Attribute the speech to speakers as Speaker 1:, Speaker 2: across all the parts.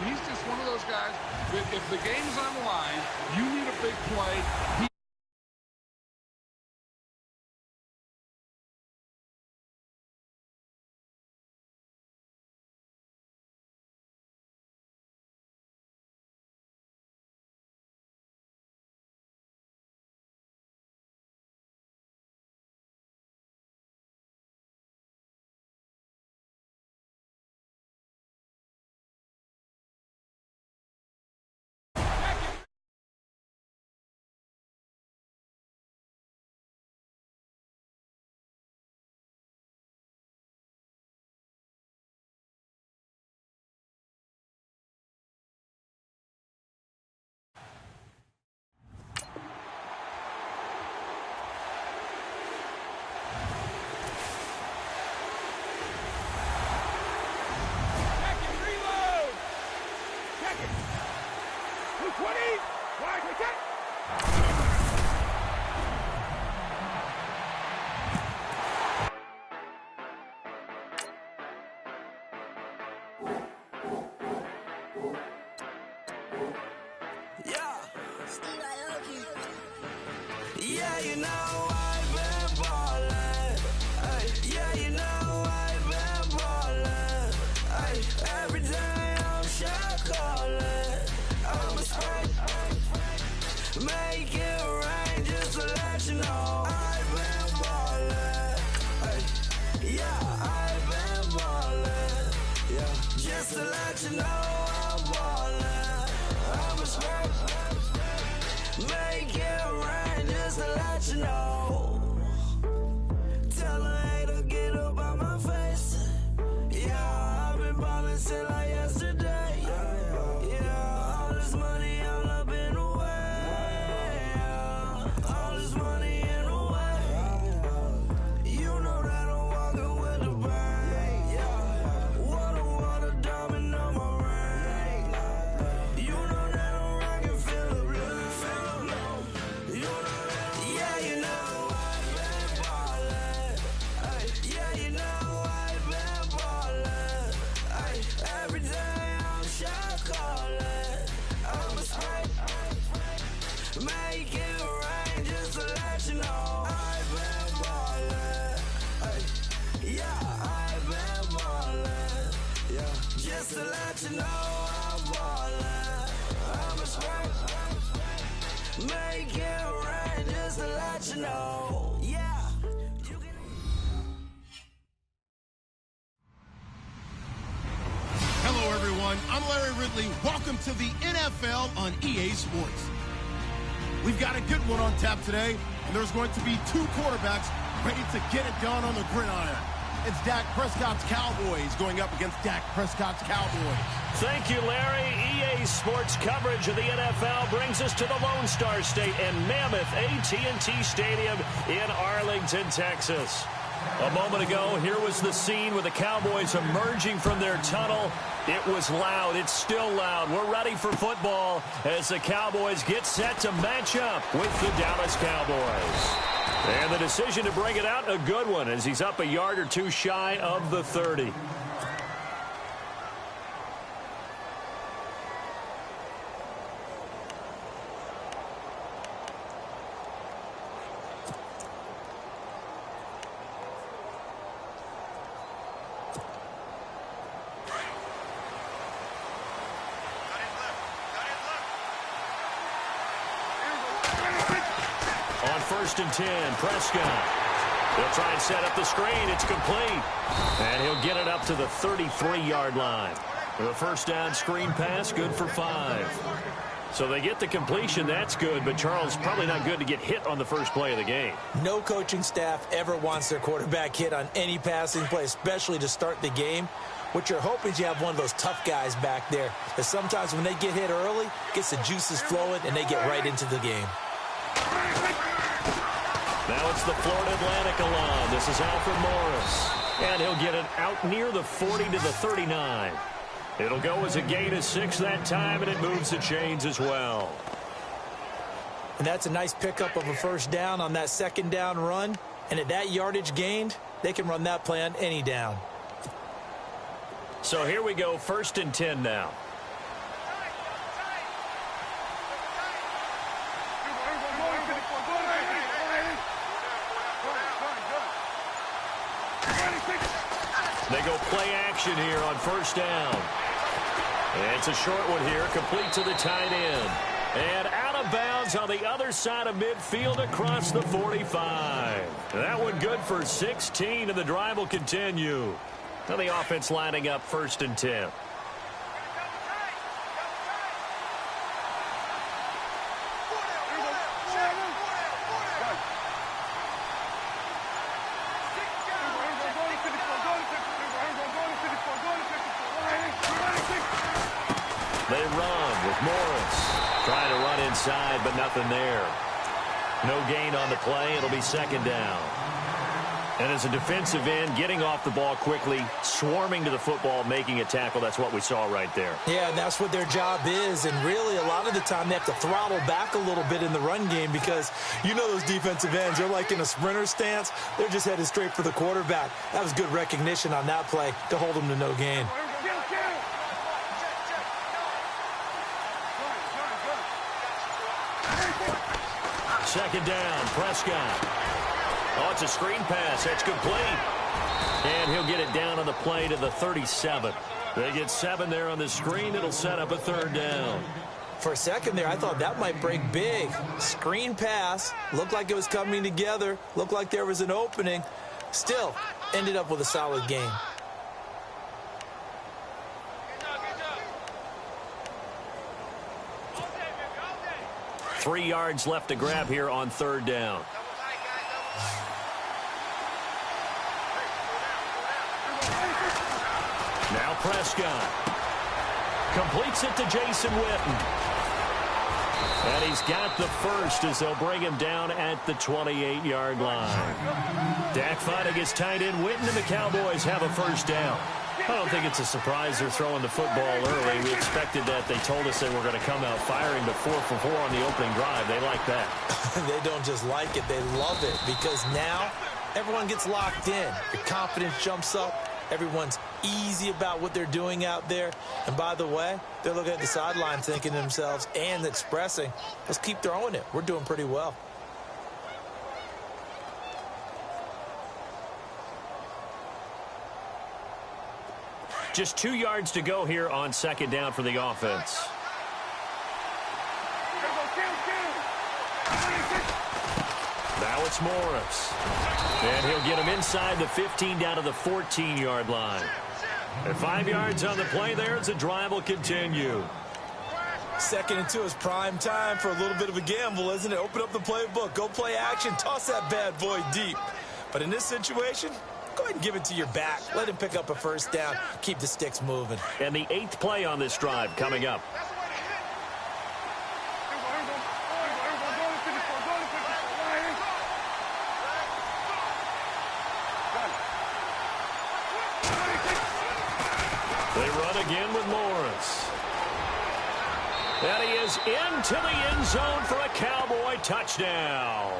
Speaker 1: He's just one of those guys that if the game's on the line, you need a big play.
Speaker 2: Yeah, you know I've been ballin'. Ay, yeah, you know I've been ballin'. Ay, every day I'm shot callin'. I'm a spray, make it rain just to let you know I've been ballin'. Ay, yeah, I've been ballin'. Yeah, just to let you know I'm ballin'. I'm a spray, make it rain just to let you know. Tell a hater get up out my face. Yeah, I've been ballin' since like yesterday. Yeah, all this money all up in the way. All this money in the way. You know that I'm walking with the bank. Water, diamond on my ring. You know that I'm rockin' feel the blue. You know that, yeah, you know I've been ballin'. Ay, yeah, you know I've been ballin'. Ay, every day I'm shot callin'. I'm a spray, make it rain just to let you know I've been ballin'. Ay, yeah, I've been ballin'. Yeah, just to let you know I'm ballin'. I'm a spray, make it rain just to let you know. Yeah. You can
Speaker 3: Hello, everyone. I'm Larry Ridley. Welcome to the NFL on EA Sports. We've got a good one on tap today, and there's going to be two quarterbacks ready to get it done on the gridiron. It's Dak Prescott's Cowboys going up against Dak Prescott's Cowboys.
Speaker 4: Thank you, Larry. EA Sports coverage of the NFL brings us to the Lone Star State and Mammoth AT&T Stadium in Arlington, Texas. A moment ago, here was the scene with the Cowboys emerging from their tunnel. It was loud. It's still loud. We're ready for football as the Cowboys get set to match up with the Dallas Cowboys. And the decision to bring it out, a good one, as he's up a yard or two shy of the 30. On 1st and 10, Prescott. He'll try and set up the screen. It's complete. And he'll get it up to the 33-yard line. With a first down screen pass, good for 5. So they get the completion. That's good. But, Charles, probably not good to get hit on the first play of the game.
Speaker 5: No coaching staff ever wants their quarterback hit on any passing play, especially to start the game. What you're hoping is you have one of those tough guys back there. Because sometimes when they get hit early, gets the juices flowing, and they get right into the game.
Speaker 4: Now it's the Florida Atlantic alum. This is Alfred Morris. And he'll get it out near the 40 to the 39. It'll go as a gain of 6 that time, and it moves the chains as well.
Speaker 5: And that's a nice pickup of a first down on that second down run. And at that yardage gained, they can run that play on any down.
Speaker 4: So here we go, 1st and 10 now. They go play action here on first down. And it's a short one here, complete to the tight end. And out of bounds on the other side of midfield across the 45. That one good for 16, and the drive will continue. Now the offense lining up 1st and 10. They run with Morris. Trying to run inside, but nothing there. No gain on the play. It'll be 2nd down. And as a defensive end, getting off the ball quickly, swarming to the football, making a tackle, that's what we saw right there.
Speaker 5: Yeah, and that's what their job is. And really, a lot of the time, they have to throttle back a little bit in the run game because you know those defensive ends, they're like in a sprinter stance. They're just headed straight for the quarterback. That was good recognition on that play to hold them to no gain.
Speaker 4: 2nd down, Prescott. Oh, it's a screen pass. That's complete. And he'll get it down on the play to the 37. They get 7 there on the screen. It'll set up a 3rd down.
Speaker 5: For a second there, I thought that might break big. Screen pass. Looked like it was coming together. Looked like there was an opening. Still, ended up with a solid game.
Speaker 4: Three yards left to grab here on 3rd down. Now Prescott completes it to Jason Witten. And he's got the first as they'll bring him down at the 28-yard line. Dak fighting his tight end Witten, and the Cowboys have a 1st down. I don't think it's a surprise they're throwing the football early. We expected that. They told us they were going to come out firing, but 4 for 4 on the opening drive. They like that.
Speaker 5: They don't just like it, they love it, because now everyone gets locked in. Your confidence jumps up. Everyone's easy about what they're doing out there. And by the way, they're looking at the sideline thinking to themselves and expressing, let's keep throwing it. We're doing pretty well.
Speaker 4: Just 2 yards to go here on 2nd down for the offense. Now it's Morris. And he'll get him inside the 15 down to the 14-yard line. And 5 yards on the play there as the drive will continue.
Speaker 5: 2nd and 2 is prime time for a little bit of a gamble, isn't it? Open up the playbook, go play action, toss that bad boy deep. But in this situation, go ahead and give it to your back. Let him pick up a 1st down. Keep the sticks moving.
Speaker 4: And the 8th play on this drive coming up. They run again with Morris. And he is into the end zone for a Cowboy touchdown.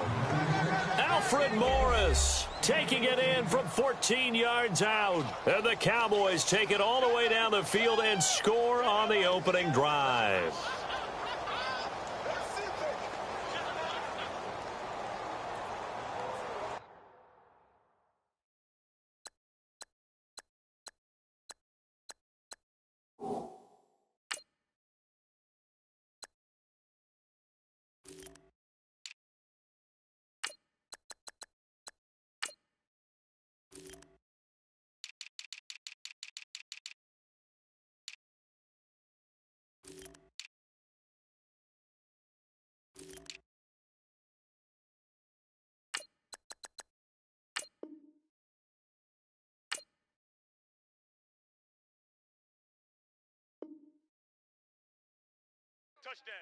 Speaker 4: Alfred Morris taking it in from 14 yards out. And the Cowboys take it all the way down the field and score on the opening drive. Touchdown.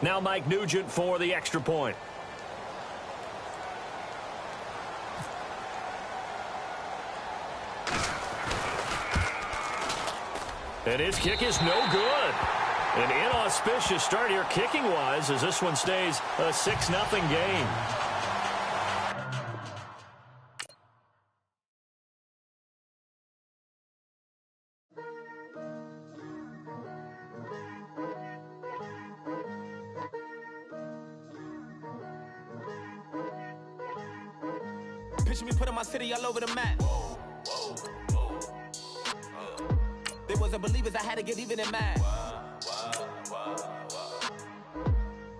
Speaker 4: Now Mike Nugent for the extra point. And his kick is no good. An inauspicious start here kicking-wise as this one stays a 6-0 game.
Speaker 6: Picture me putting my city all over the map. They wasn't believers, I had to get even and mad.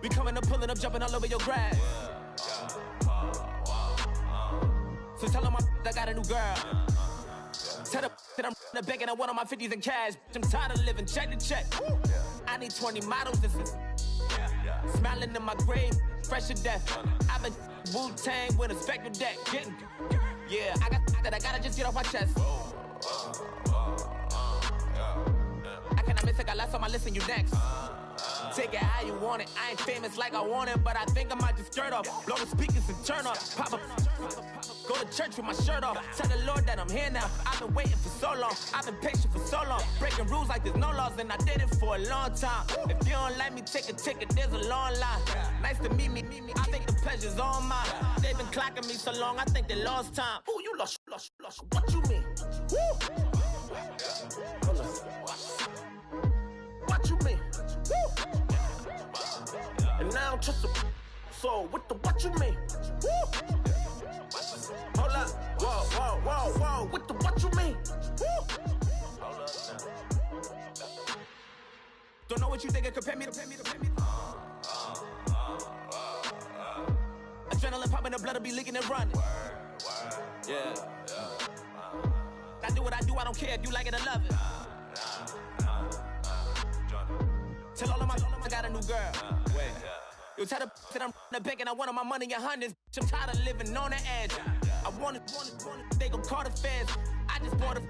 Speaker 6: We coming up, pulling up, jumping all over your grass. So tell them I got a new girl. Tell them that I'm the bank and I want all my 50s in cash. I'm tired of living check to check. I need 20 models. This is smiling in my grave, fresh to death. I've been Wu-Tang with a spectral deck. Getting, yeah, I gotta just get off my chest. I cannot miss it, I got lots on my list and you next. Take it how you want it. I ain't famous like I want it, but I think I might just skirt off. Blow the speakers and turn off. Pop up, go to church with my shirt off. Tell the Lord that I'm here now. I've been waiting for so long. I've been patient for so long. Breaking rules like there's no laws, and I did it for a long time. If you don't like me, take a ticket. There's a long line. Nice to meet me. I think the pleasure's all mine. They've been clocking me so long, I think they lost time. Ooh, you lost. What you mean? Woo! What you mean? Woo! And now I'm just a so what you mean? Woo! Hold up, whoa, what you mean? Woo! Don't know what you think it compare me to. Adrenaline popping, the blood'll be leaking and running. Yeah. I do what I do, I don't care if you like it or love it. Tell all of my I got a new girl. Wait. You tell the that I'm the bank and I want all my money in hundreds. I'm tired of living on the edge. I want it, they gon' call the feds. I just bought a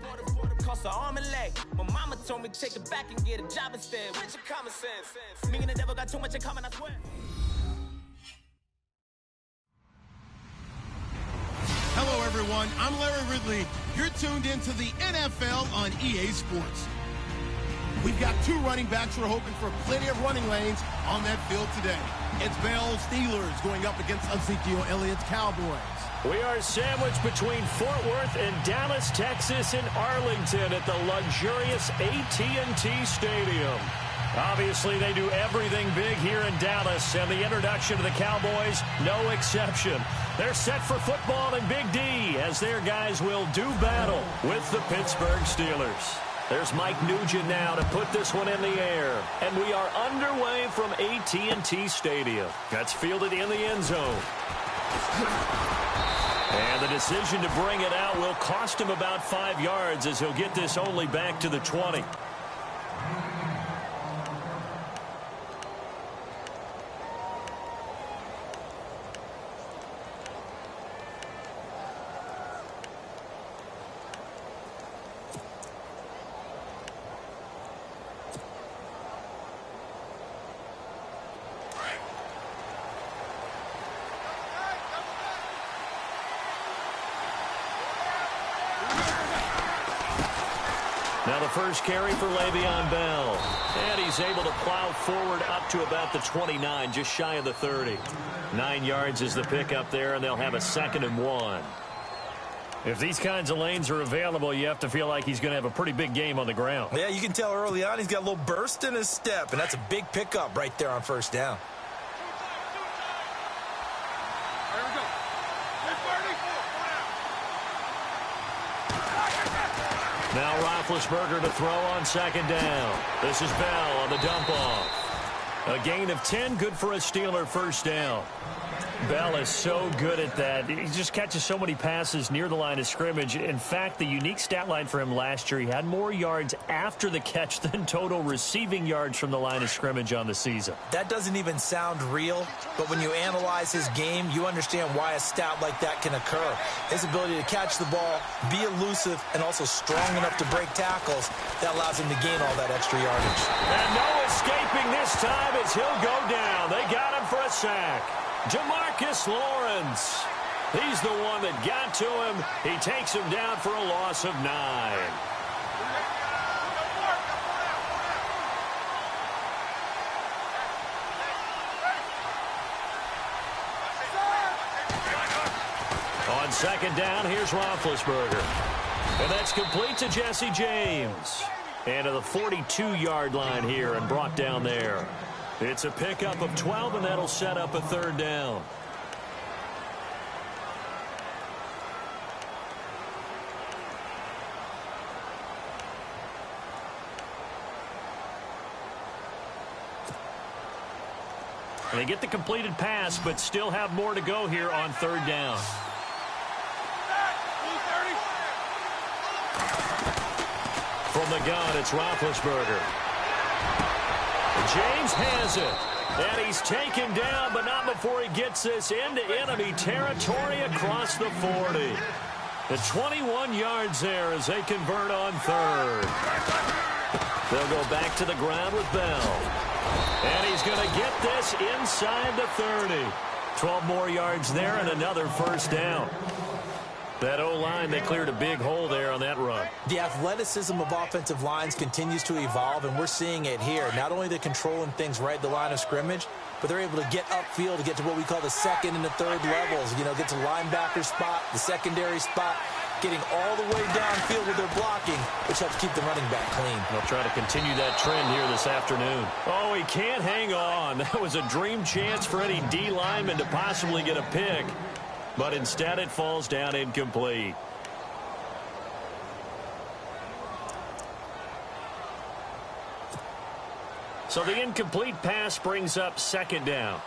Speaker 6: cost an arm and leg. My mama told me take it back and get a job instead. Where's your common sense? Me and the devil got too much in common, I swear.
Speaker 3: Hello, everyone. I'm Larry Ridley. You're tuned into the NFL on EA Sports. We've got two running backs who are hoping for plenty of running lanes on that field today. It's Bell's Steelers going up against Ezekiel Elliott's Cowboys.
Speaker 4: We are sandwiched between Fort Worth and Dallas, Texas, and Arlington at the luxurious AT&T Stadium. Obviously, they do everything big here in Dallas, and the introduction to the Cowboys, no exception. They're set for football in Big D, as their guys will do battle with the Pittsburgh Steelers. There's Mike Nugent now to put this one in the air. And we are underway from AT&T Stadium. That's fielded in the end zone. And the decision to bring it out will cost him about 5 yards, as he'll get this only back to the 20. Now the first carry for Le'Veon Bell. And he's able to plow forward up to about the 29, just shy of the 30. 9 yards is the pickup there, and they'll have a 2nd and 1. If these kinds of lanes are available, you have to feel like he's going to have a pretty big game on the ground.
Speaker 5: Yeah, you can tell early on he's got a little burst in his step, and that's a big pickup right there on first down.
Speaker 4: Now Roethlisberger to throw on 2nd down. This is Bell on the dump off. A gain of 10, good for a Steeler first down. Bell is so good at that. He just catches so many passes near the line of scrimmage. In fact, the unique stat line for him last year, he had more yards after the catch than total receiving yards from the line of scrimmage on the season.
Speaker 5: That doesn't even sound real, but when you analyze his game, you understand why a stat like that can occur. His ability to catch the ball, be elusive, and also strong enough to break tackles, that allows him to gain all that extra yardage.
Speaker 4: And no escaping this time as he'll go down. They got him for a sack. Jamarcus Lawrence. He's the one that got to him. He takes him down for a loss of 9. On 2nd down, here's Roethlisberger. And that's complete to Jesse James. And to the 42-yard line here and brought down there. It's a pickup of 12, and that'll set up a 3rd down. They get the completed pass, but still have more to go here on third down. From the gun, it's Roethlisberger. James has it. And he's taken down, but not before he gets this into enemy territory across the 40. The 21 yards there as they convert on third. They'll go back to the ground with Bell. And he's going to get this inside the 30. 12 more yards there and another first down. That O-line, they cleared a big hole there on that run.
Speaker 5: The athleticism of offensive lines continues to evolve, and we're seeing it here. Not only they're controlling things right at the line of scrimmage, but they're able to get upfield to get to what we call the second and the third levels. You know, get to linebacker spot, the secondary spot, getting all the way downfield with their blocking, which helps keep the running back clean.
Speaker 4: They'll try to continue that trend here this afternoon. Oh, he can't hang on. That was a dream chance for any D lineman to possibly get a pick. But instead it falls down incomplete. So the incomplete pass brings up second down.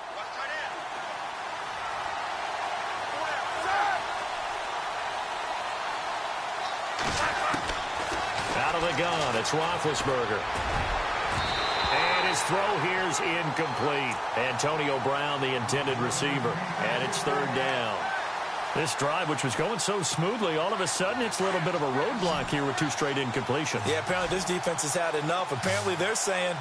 Speaker 4: Out of the gun, it's Roethlisberger. And his throw here is incomplete. Antonio Brown, the intended receiver. And it's third down. This drive, which was going so smoothly, all of a sudden it's a little bit of a roadblock here with two straight incompletions.
Speaker 5: Yeah, apparently this defense has had enough. Apparently they're saying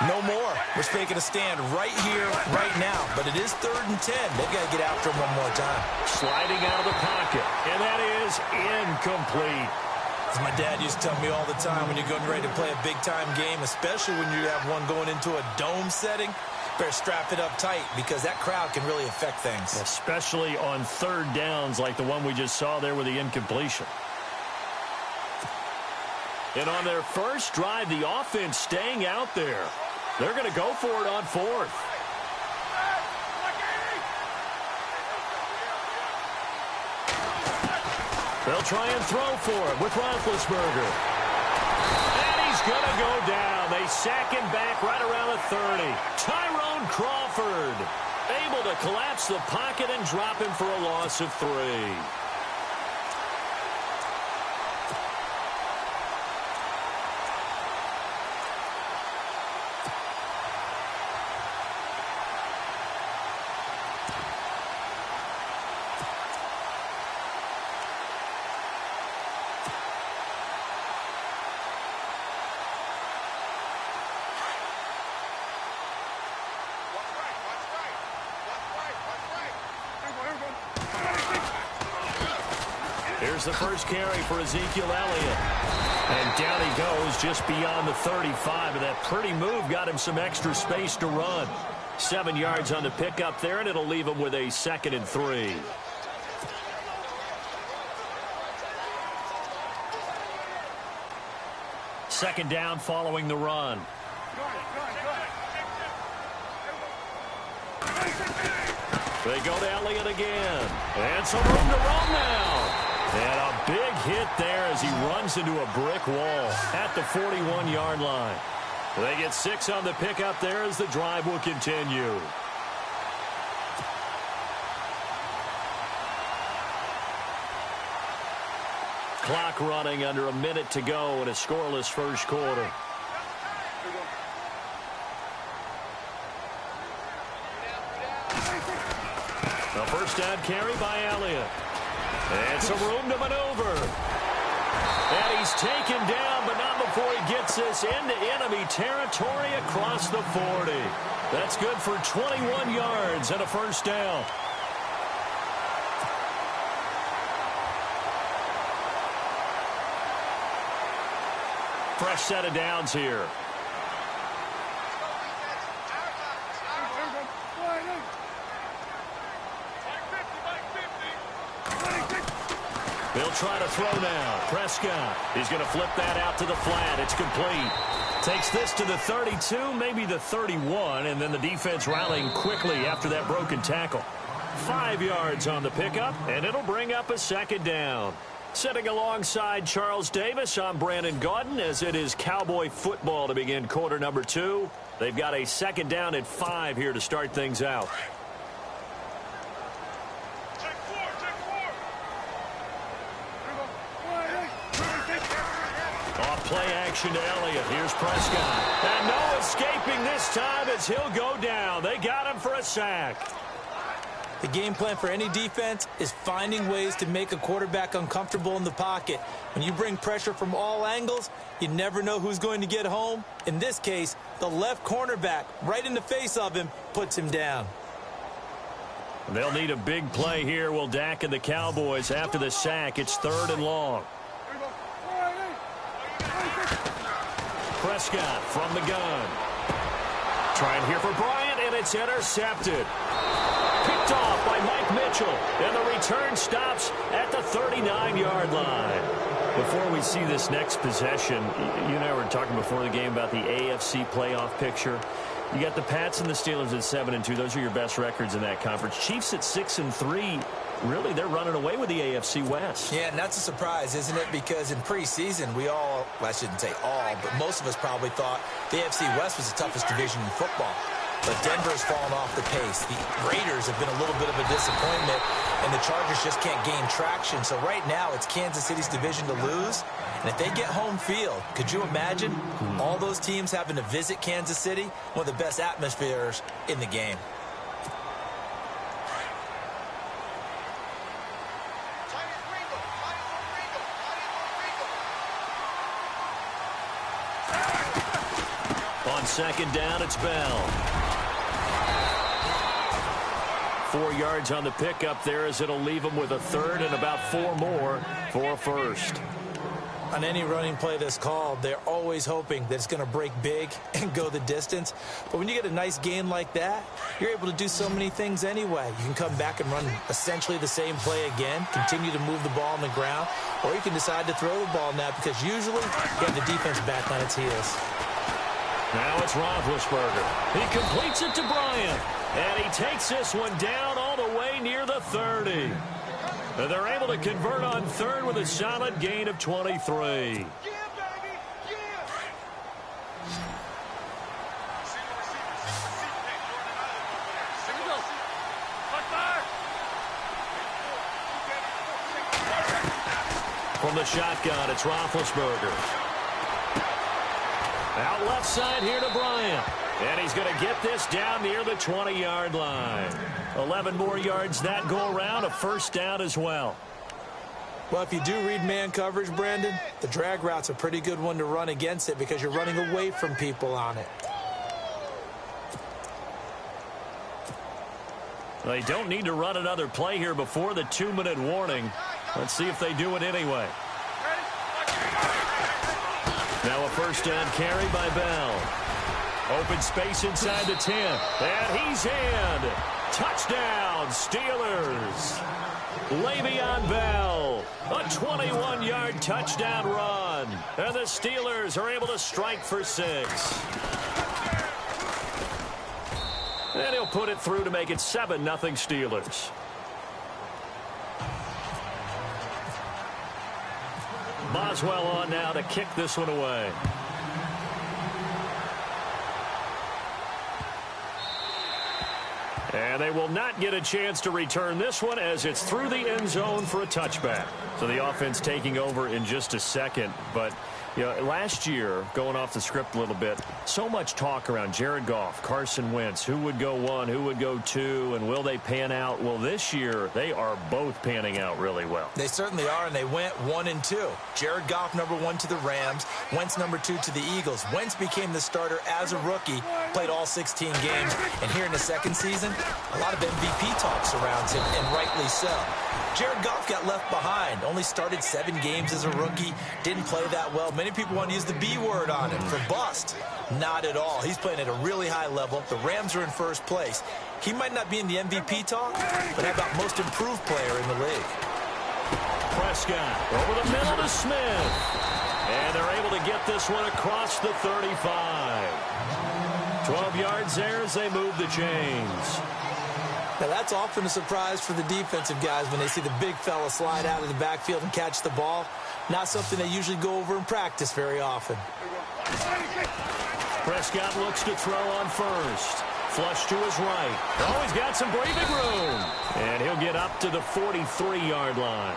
Speaker 5: no more. We're taking a stand right here, right now. But it is 3rd and 10. They've got to get after him one more time.
Speaker 4: Sliding out of the pocket. And that is incomplete.
Speaker 5: As my dad used to tell me all the time, when you're getting ready to play a big-time game, especially when you have one going into a dome setting, better strap it up tight because that crowd can really affect things.
Speaker 4: Especially on third downs like the one we just saw there with the incompletion. And on their first drive, the offense staying out there. They're going to go for it on fourth. They'll try and throw for it with Roethlisberger. And he's going to go down. They sack him back right around the 30. Tyrone Crawford able to collapse the pocket and drop him for a loss of 3. Here's the first carry for Ezekiel Elliott. And down he goes just beyond the 35. And that pretty move got him some extra space to run. 7 yards on the pickup there, and it'll leave him with a 2nd and 3. Second down following the run. They go to Elliott again. And some room to run now. And a big hit there as he runs into a brick wall at the 41-yard line. They get 6 on the pickup there as the drive will continue. Clock running under a minute to go in a scoreless first quarter. A first down carry by Elliott. And some room to maneuver. And he's taken down, but not before he gets this into enemy territory across the 40. That's good for 21 yards and a first down. Fresh set of downs here. They'll try to throw now. Prescott. He's going to flip that out to the flat. It's complete. Takes this to the 32, maybe the 31, and then the defense rallying quickly after that broken tackle. 5 yards on the pickup, and it'll bring up a second down. Sitting alongside Charles Davis, I'm Brandon Gaudin as it is Cowboy football to begin quarter number 2. They've got a second down at 5 here to start things out. Off play action to Elliott. Here's Prescott. And no escaping this time as he'll go down. They got him for a sack.
Speaker 5: The game plan for any defense is finding ways to make a quarterback uncomfortable in the pocket. When you bring pressure from all angles, you never know who's going to get home. In this case, the left cornerback, right in the face of him, puts him down.
Speaker 4: They'll need a big play here, will Dak and the Cowboys. After the sack, it's 3rd and long. Prescott from the gun. Trying here for Bryant, and it's intercepted. Picked off by Mike Mitchell, and the return stops at the 39-yard line. Before we see this next possession, you and I were talking before the game about the AFC playoff picture. You got the Pats and the Steelers at 7-2. Those are your best records in that conference. Chiefs at 6-3. Really, they're running away with the AFC West.
Speaker 5: Yeah, and that's a surprise, isn't it? Because in preseason, well, I shouldn't say all, but most of us probably thought the AFC West was the toughest division in football. But Denver's fallen off the pace. The Raiders have been a little bit of a disappointment, and the Chargers just can't gain traction. So right now, it's Kansas City's division to lose. And if they get home field, could you imagine all those teams having to visit Kansas City? One of the best atmospheres in the game.
Speaker 4: On second down, it's Bell. 4 yards on the pickup there as it'll leave them with a 3rd and about 4 more for a first.
Speaker 5: On any running play that's called, they're always hoping that it's going to break big and go the distance. But when you get a nice gain like that, you're able to do so many things anyway. You can come back and run essentially the same play again, continue to move the ball on the ground, or you can decide to throw the ball now because usually you have the defense back on its heels.
Speaker 4: Now it's Roethlisberger. He completes it to Bryant. And he takes this one down all the way near the 30. And they're able to convert on 3rd with a solid gain of 23. From the shotgun, it's Roethlisberger. Out left side here to Bryant. And he's going to get this down near the 20-yard line. 11 more yards that go around, a first down as well.
Speaker 5: Well, if you do read man coverage, Brandon, the drag route's a pretty good one to run against it because you're running away from people on it.
Speaker 4: They don't need to run another play here before the 2-minute warning. Let's see if they do it anyway. Now a first down carry by Bell. Open space inside the 10. And he's in. Touchdown, Steelers. Le'Veon Bell. A 21-yard touchdown run. And the Steelers are able to strike for 6. And he'll put it through to make it 7-0 Steelers. Boswell on now to kick this one away. And they will not get a chance to return this one as it's through the end zone for a touchback. So the offense taking over in just a second. But, you know, last year, going off the script a little bit, so much talk around Jared Goff, Carson Wentz, who would go 1, who would go 2, and will they pan out? Well, this year, they are both panning out really well.
Speaker 5: They certainly are, and they went 1 and 2. Jared Goff, number 1 to the Rams. Wentz, number 2 to the Eagles. Wentz became the starter as a rookie, played all 16 games. And here in the second season, a lot of MVP talk surrounds him, and rightly so. Jared Goff got left behind, only started 7 games as a rookie, didn't play that well. Many people want to use the B word on him for bust. Not at all. He's playing at a really high level. The Rams are in first place. He might not be in the MVP talk, but how about most improved player in the league?
Speaker 4: Prescott over the middle to Smith. And they're able to get this one across the 35. 12 yards there as they move the chains.
Speaker 5: Now, that's often a surprise for the defensive guys when they see the big fella slide out of the backfield and catch the ball. Not something they usually go over in practice very often.
Speaker 4: Prescott looks to throw on first. Flush to his right. Oh, he's got some breathing room. And he'll get up to the 43-yard line.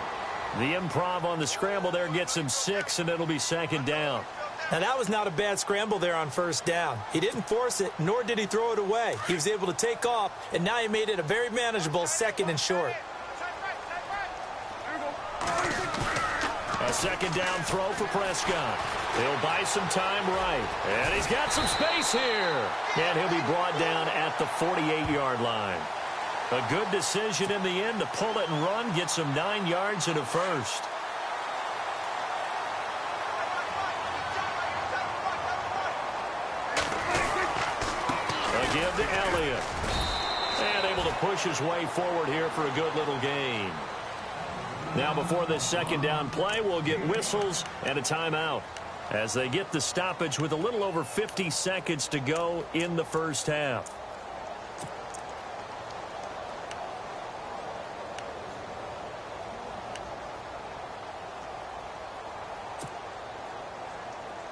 Speaker 4: The improv on the scramble there gets him 6, and it'll be second down.
Speaker 5: Now, that was not a bad scramble there on first down. He didn't force it, nor did he throw it away. He was able to take off, and now he made it a very manageable 2nd and short.
Speaker 4: A second down throw for Prescott. He'll buy some time right. And he's got some space here. And he'll be brought down at the 48-yard line. A good decision in the end to pull it and run, gets him 9 yards and a first. A give to Elliott. And able to push his way forward here for a good little gain. Now before this second down play, we'll get whistles and a timeout as they get the stoppage with a little over 50 seconds to go in the first half.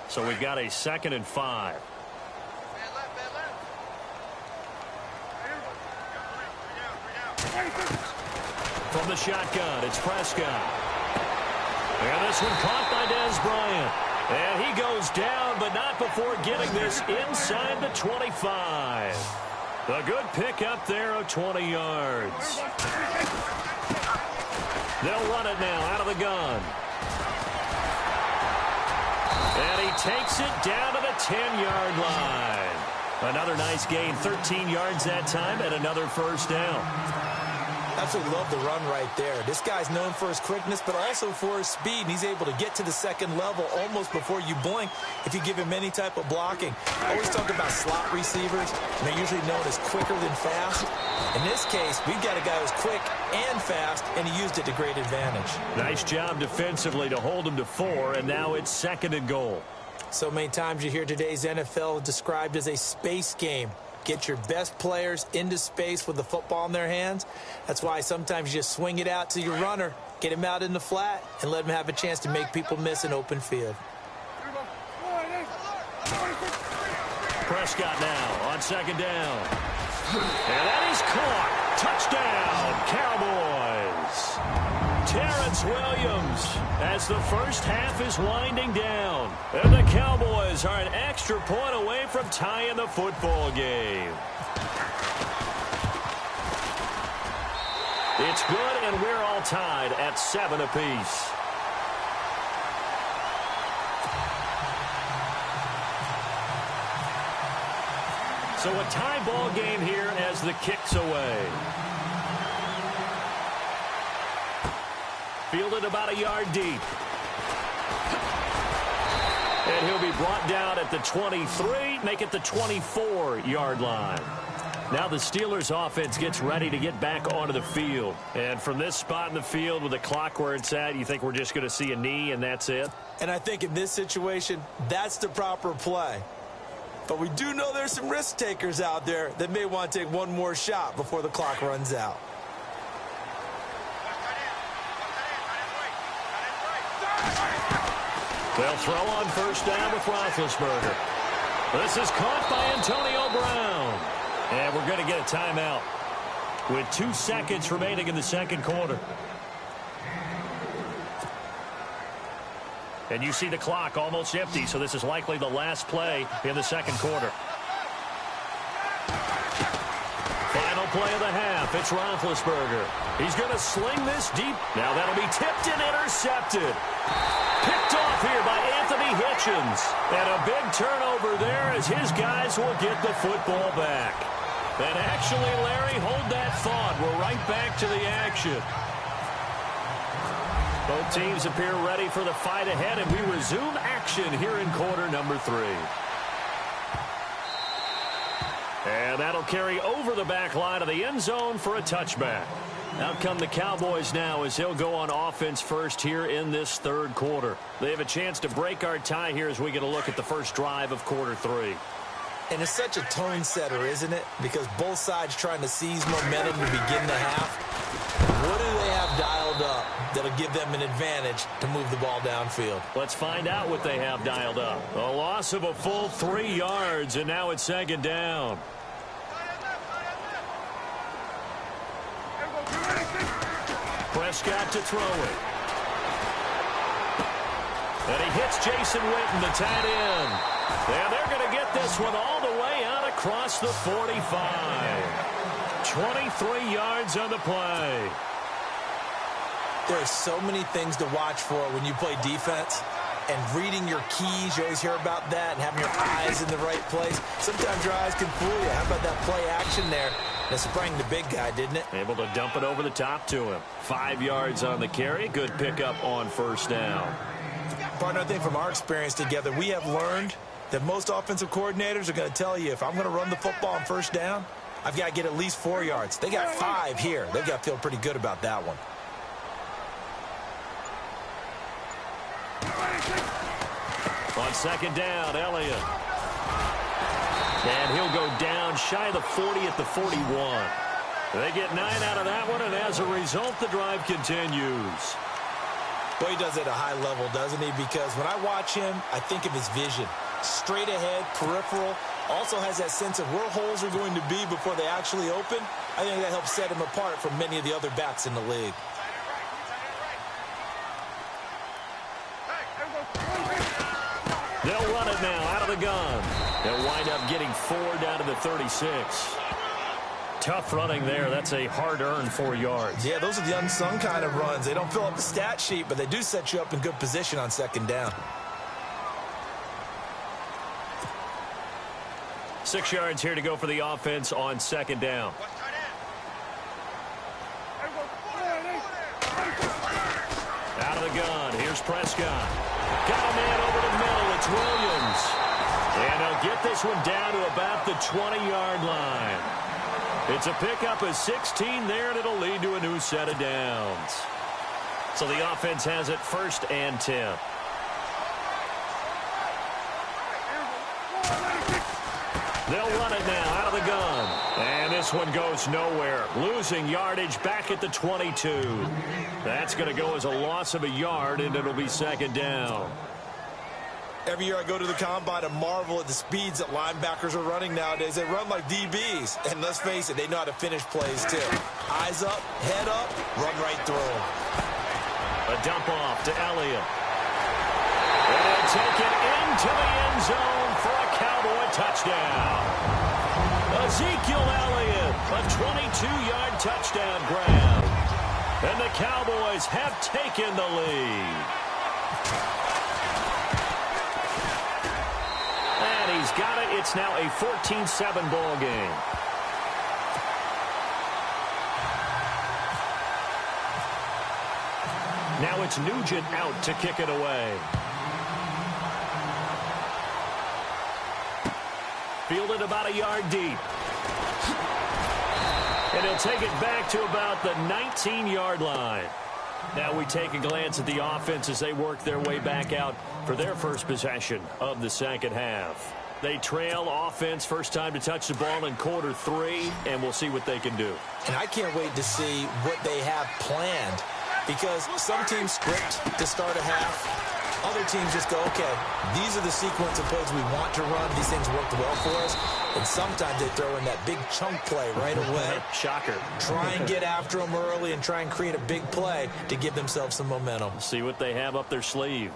Speaker 4: So we've got a 2nd and 5. From the shotgun, it's Prescott. And this one caught by Dez Bryant. And he goes down, but not before getting this inside the 25. A good pickup there of 20 yards. They'll run it now out of the gun. And he takes it down to the 10-yard line. Another nice gain, 13 yards that time, and another first down.
Speaker 5: Absolutely love the run right there. This guy's known for his quickness, but also for his speed, and he's able to get to the second level almost before you blink if you give him any type of blocking. I always talk about slot receivers, and they're usually known as quicker than fast. In this case, we've got a guy who's quick and fast, and he used it to great advantage.
Speaker 4: Nice job defensively to hold him to 4, and now it's 2nd and goal.
Speaker 5: So many times you hear today's NFL described as a space game. Get your best players into space with the football in their hands. That's why sometimes you just swing it out to your runner, get him out in the flat, and let him have a chance to make people miss an open field.
Speaker 4: Prescott now on 2nd down. And that is caught. Touchdown, Cowboys. Terrence Williams as the first half is winding down. And the Cowboys are an extra point away from tying the football game. It's good, and we're all tied at 7 apiece. So a tie ball game here as the kick's away. Fielded about a yard deep. And he'll be brought down at the 23, make it the 24-yard line. Now the Steelers offense gets ready to get back onto the field. And from this spot in the field with the clock where it's at, you think we're just going to see a knee and that's it?
Speaker 5: And I think in this situation, that's the proper play. But we do know there's some risk takers out there that may want to take one more shot before the clock runs out.
Speaker 4: They'll throw on first down with Roethlisberger. This is caught by Antonio Brown. And we're going to get a timeout with 2 seconds remaining in the second quarter. And you see the clock almost empty, so this is likely the last play in the second quarter. Final play of the half. It's Roethlisberger. He's going to sling this deep. Now that'll be tipped and intercepted. Picked off here by Anthony Hitchens. And a big turnover there as his guys will get the football back. And actually, Larry, hold that thought. We're right back to the action. Both teams appear ready for the fight ahead, and we resume action here in quarter number 3. And that'll carry over the back line of the end zone for a touchback. Out come the Cowboys now as he'll go on offense first here in this third quarter. They have a chance to break our tie here as we get a look at the first drive of quarter 3.
Speaker 5: And it's such a tone setter, isn't it? Because both sides trying to seize momentum to begin the half. What do they have dialed up? that'll give them an advantage to move the ball downfield.
Speaker 4: Let's find out what they have dialed up. A loss of a full 3 yards, and now it's second down. Prescott to throw it. And he hits Jason Witten, the tight end. And they're going to get this one all the way out across the 45. 23 yards on the play.
Speaker 5: There are so many things to watch for when you play defense. And reading your keys, you always hear about that, and having your eyes in the right place. Sometimes your eyes can fool you. How about that play action there? It sprang the big guy, didn't it?
Speaker 4: Able to dump it over the top to him. 5 yards on the carry. Good pickup on first down.
Speaker 5: Partner, I think from our experience together, we have learned that most offensive coordinators are going to tell you, if I'm going to run the football on first down, I've got to get at least 4 yards. They got 5 here. They've got to feel pretty good about that one.
Speaker 4: On second down, Elliott. And he'll go down shy of the 40 at the 41. They get 9 out of that one, and as a result, the drive continues.
Speaker 5: Well, he does it at a high level, doesn't he? Because when I watch him, I think of his vision. Straight ahead, peripheral. Also has that sense of where holes are going to be before they actually open. I think that helps set him apart from many of the other backs in the league.
Speaker 4: They'll run it now out of the gun. They'll wind up getting 4 down to the 36. Tough running there. That's a hard-earned 4 yards.
Speaker 5: Yeah, those are the unsung kind of runs. They don't fill up the stat sheet, but they do set you up in good position on second down.
Speaker 4: 6 yards here to go for the offense on second down. Out of the gun. Here's Prescott. Got a man over the middle. It's Williams. And they'll get this one down to about the 20-yard line. It's a pickup of 16 there, and it'll lead to a new set of downs. So the offense has it 1st and 10. They'll run it now out of the gun. And this one goes nowhere. Losing yardage back at the 22. That's going to go as a loss of a yard, and it'll be second down.
Speaker 5: Every year I go to the combine and marvel at the speeds that linebackers are running nowadays. They run like DBs. And let's face it, they know how to finish plays too. Eyes up, head up, run right through them.
Speaker 4: A dump off to Elliott. And they'll take it into the end zone for a Cowboy touchdown. Ezekiel Elliott, a 22-yard touchdown grab. And the Cowboys have taken the lead. And he's got it. It's now a 14-7 ball game. Now it's Nugent out to kick it away. Fielded about a yard deep. And he'll take it back to about the 19-yard line. Now we take a glance at the offense as they work their way back out for their first possession of the second half. They trail offense, first time to touch the ball in quarter 3, and we'll see what they can do.
Speaker 5: And I can't wait to see what they have planned, because some teams script to start a half. Other teams just go, okay, these are the sequence of plays we want to run. These things worked well for us. And sometimes they throw in that big chunk play right away.
Speaker 4: Shocker.
Speaker 5: Try and get after them early and try and create a big play to give themselves some momentum.
Speaker 4: See what they have up their sleeve.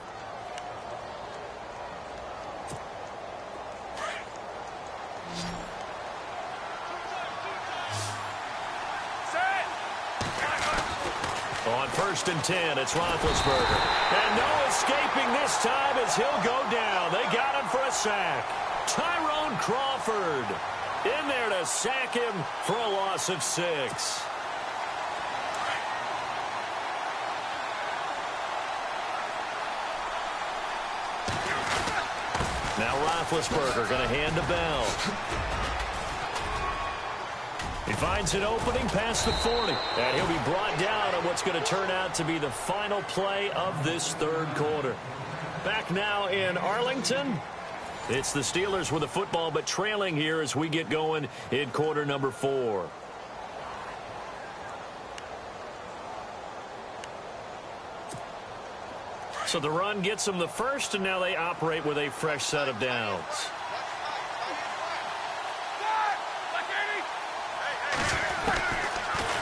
Speaker 4: On 1st and 10, it's Roethlisberger. And no escaping this time as he'll go down. They got him for a sack. Tyrone Crawford in there to sack him for a loss of 6. Now Roethlisberger going to hand to Bell. He finds an opening past the 40. And he'll be brought down on what's going to turn out to be the final play of this third quarter. Back now in Arlington. It's the Steelers with the football, but trailing here as we get going in quarter number 4. So the run gets them the first, and now they operate with a fresh set of downs.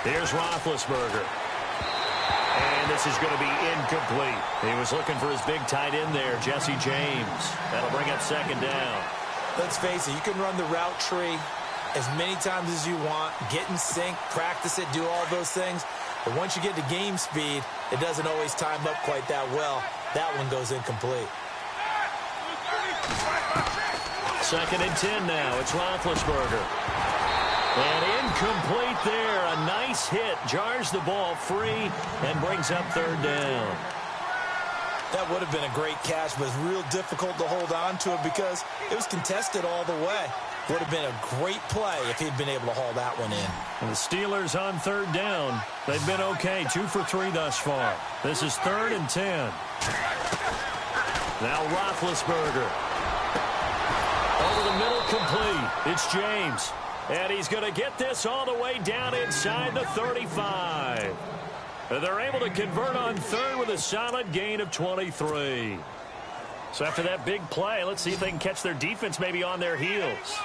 Speaker 4: Here's Roethlisberger. And this is going to be incomplete. He was looking for his big tight end there, Jesse James. That'll bring up second down.
Speaker 5: Let's face it, you can run the route tree as many times as you want, get in sync, practice it, do all those things. But once you get to game speed, it doesn't always time up quite that well. That one goes incomplete.
Speaker 4: 2nd and 10 now. It's Roethlisberger. And incomplete there. A nice hit. Jars the ball free and brings up 3rd down.
Speaker 5: That would have been a great catch, but it's real difficult to hold on to it because it was contested all the way. Would have been a great play if he'd been able to haul that one in.
Speaker 4: And the Steelers on 3rd down. They've been okay. 2 for 3 thus far. This is 3rd and 10. Now Roethlisberger. Over the middle, complete. It's James. And he's going to get this all the way down inside the 35. They're able to convert on 3rd with a solid gain of 23. So after that big play, let's see if they can catch their defense maybe on their heels.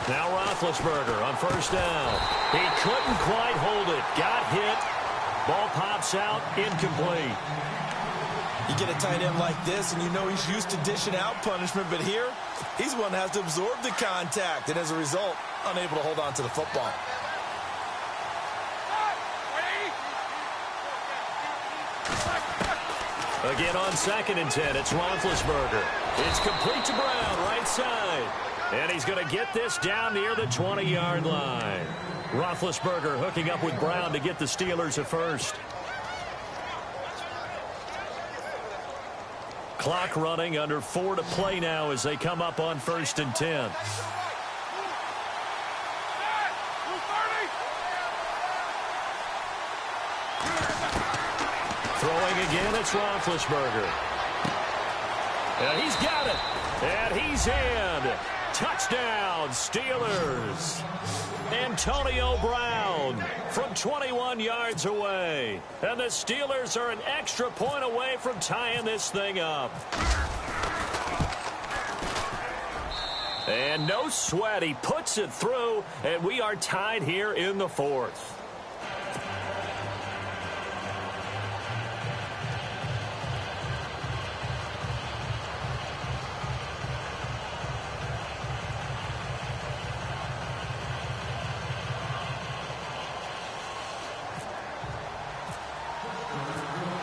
Speaker 4: Now Roethlisberger on 1st down. He couldn't quite hold it. Got hit. Ball pops out. Incomplete.
Speaker 5: You get a tight end like this, and you know he's used to dishing out punishment, but here, he's the one that has to absorb the contact, and as a result, unable to hold on to the football.
Speaker 4: Again on 2nd and 10, it's Roethlisberger. It's complete to Brown, right side. And he's going to get this down near the 20-yard line. Roethlisberger hooking up with Brown to get the Steelers at first. Clock running, under 4 to play now as they come up on 1st and 10. Throwing again, it's Roethlisberger. And he's got it. And he's in. Touchdown, Steelers. Antonio Brown from 21 yards away. And the Steelers are an extra point away from tying this thing up. And no sweat. He puts it through, and we are tied here in the 4th.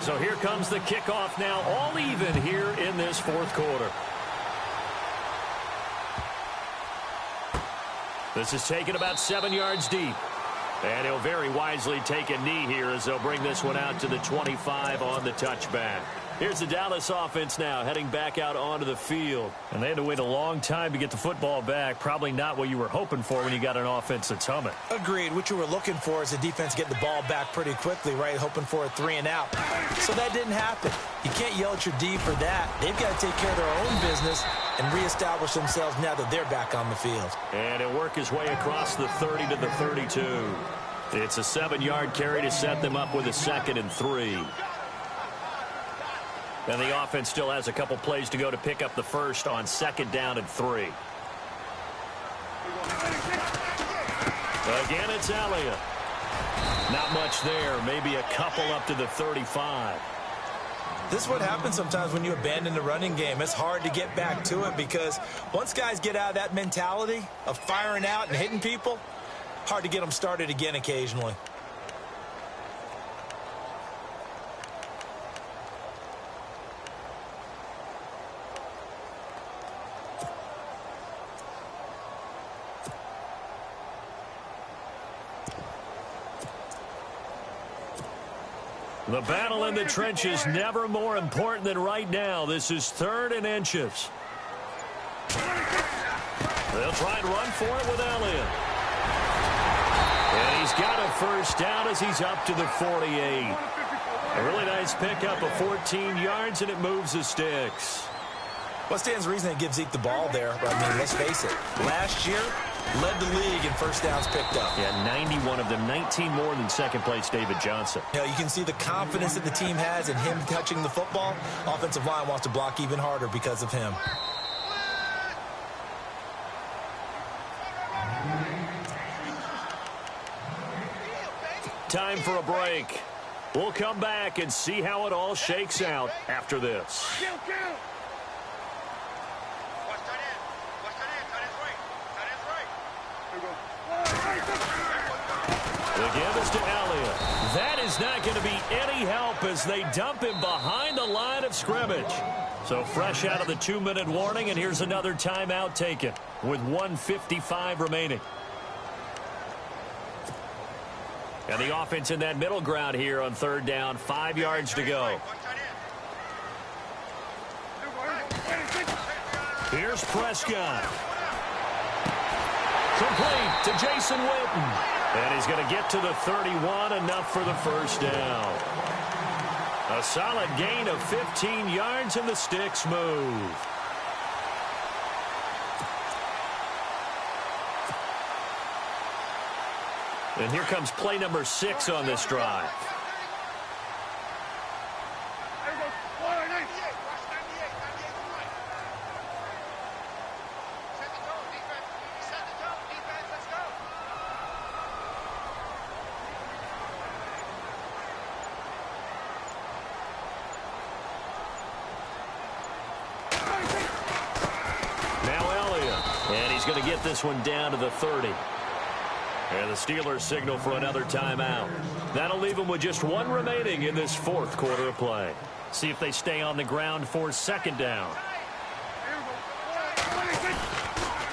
Speaker 4: So here comes the kickoff now, all even here in this 4th quarter. This is taken about 7 yards deep. And he'll very wisely take a knee here as they'll bring this one out to the 25 on the touchback. Here's the Dallas offense now heading back out onto the field. And they had to wait a long time to get the football back. Probably not what you were hoping for when you got an offense that's humming.
Speaker 5: Agreed. What you were looking for is the defense getting the ball back pretty quickly, right? Hoping for a 3 and out. So that didn't happen. You can't yell at your D for that. They've got to take care of their own business and reestablish themselves now that they're back on the field.
Speaker 4: And he'll work his way across the 30 to the 32. It's a 7-yard carry to set them up with a 2nd and 3. And the offense still has a couple plays to go to pick up the first on 2nd down and 3. Again, it's Elliott. Not much there. Maybe a couple up to the 35.
Speaker 5: This is what happens sometimes when you abandon the running game. It's hard to get back to it because once guys get out of that mentality of firing out and hitting people, hard to get them started again occasionally.
Speaker 4: The battle in the trenches never more important than right now. This is 3rd and inches. They'll try and run for it with Elliott. And he's got a first down as he's up to the 48. A really nice pickup of 14 yards, and it moves the sticks.
Speaker 5: What stands to reason it gives Zeke the ball there? I mean, let's face it. Last year, led the league in first downs picked up.
Speaker 4: Yeah, 91 of them, 19 more than second-place David Johnson.
Speaker 5: You know, you can see the confidence that the team has in him touching the football. Offensive line wants to block even harder because of him.
Speaker 4: Time for a break. We'll come back and see how it all shakes out after this. The give is to Elliott. That is not going to be any help as they dump him behind the line of scrimmage. So fresh out of the 2-minute warning, and here's another timeout taken with 1:55 remaining. And the offense in that middle ground here on third down, 5 yards to go. Here's Prescott. Complete to Jason Witten. And he's going to get to the 31, enough for the first down. A solid gain of 15 yards, and the sticks move. And here comes play number 6 on this drive. He's going to get this one down to the 30. And the Steelers signal for another timeout. That'll leave them with just 1 remaining in this 4th quarter of play. See if they stay on the ground for second down.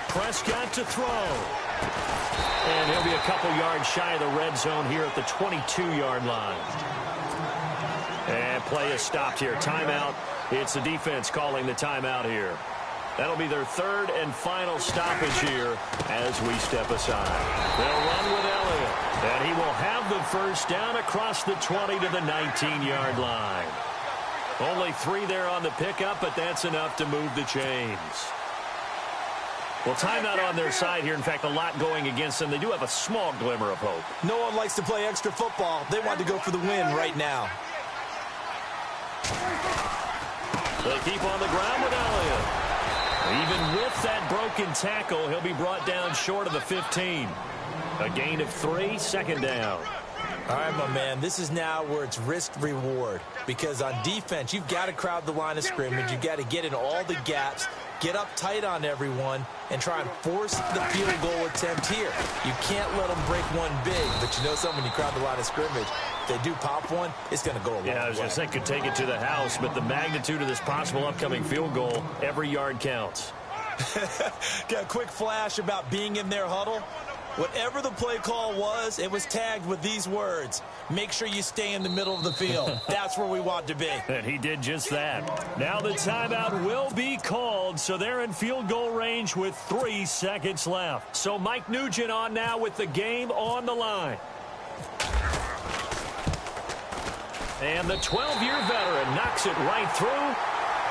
Speaker 4: Prescott to throw. And he'll be a couple yards shy of the red zone here at the 22-yard line. And play is stopped here. Timeout. It's the defense calling the timeout here. That'll be their 3rd and final stoppage here as we step aside. They'll run with Elliott, and he will have the first down across the 20 to the 19-yard line. Only 3 there on the pickup, but that's enough to move the chains. Well, timeout on their side here. In fact, a lot going against them. They do have a small glimmer of hope.
Speaker 5: No one likes to play extra football. They want to go for the win right now.
Speaker 4: They keep on the ground with Elliott. Even with that broken tackle, he'll be brought down short of the 15. A gain of 3, second down.
Speaker 5: All right, my man, this is now where it's risk-reward. Because on defense, you've got to crowd the line of scrimmage. You've got to get in all the gaps, get up tight on everyone, and try and force the field goal attempt here. You can't let them break one big, but you know something, when you crowd the line of scrimmage, if they do pop one, it's going to go a long way.
Speaker 4: Yeah, I was going to say could take it to the house, but the magnitude of this possible upcoming field goal, every yard counts.
Speaker 5: Got a quick flash about being in their huddle. Whatever the play call was, it was tagged with these words: make sure you stay in the middle of the field. That's where we want to be.
Speaker 4: And he did just that. Now the timeout will be called, so they're in field goal range with 3 seconds left. So Mike Nugent on now with the game on the line. And the 12-year veteran knocks it right through.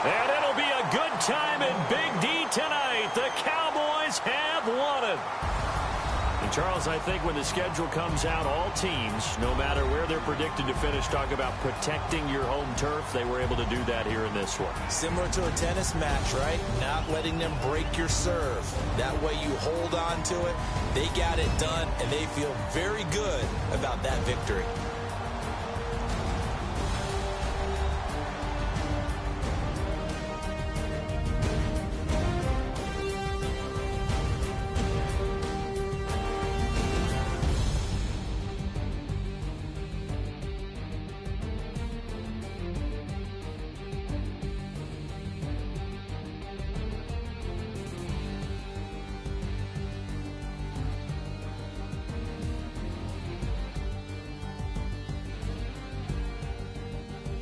Speaker 4: And it'll be a good time in Big D tonight. The Cowboys have won it. And Charles, I think when the schedule comes out, all teams, no matter where they're predicted to finish, talk about protecting your home turf. They were able to do that here in this one.
Speaker 5: Similar to a tennis match, right? Not letting them break your serve. That way you hold on to it. They got it done, and they feel very good about that victory.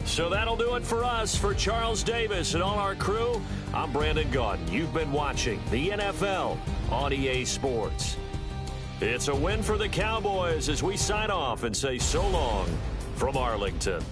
Speaker 4: So that'll do it for us. For Charles Davis and all our crew, I'm Brandon Gaudin. You've been watching the NFL on EA Sports. It's a win for the Cowboys as we sign off and say so long from Arlington.